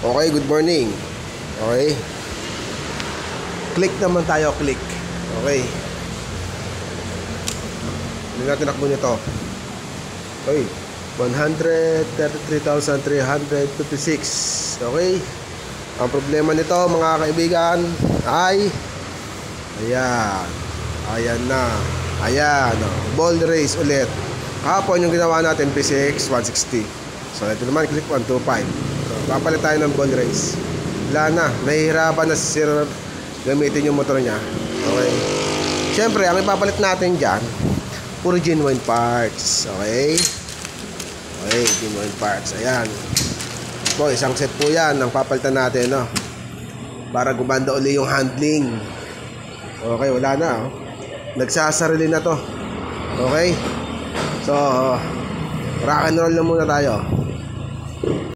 Okay, good morning. Okay. Click naman tayo, click. Okay. Hindi natin nakbo nito. Okay. 133,356. Okay. Ang problema nito, mga kaibigan, ay ayan na. Ayan, ball race ulit. Kahapon yung ginawa natin P6 160. So ito naman click 125. So papalit tayo ng ball race. Wala na, nahihirapan na si Sir gamitin yung motor niya. Okay. Siyempre, ang ipapalit natin dyan, puro genuine parts. Okay. Okay, genuine parts. Ayan po, isang set po yan ang papalitan natin, no? Para gumanda uli yung handling. Okay, wala na, oh. Nagsasarili na to. Okay. So rock and roll na muna tayo.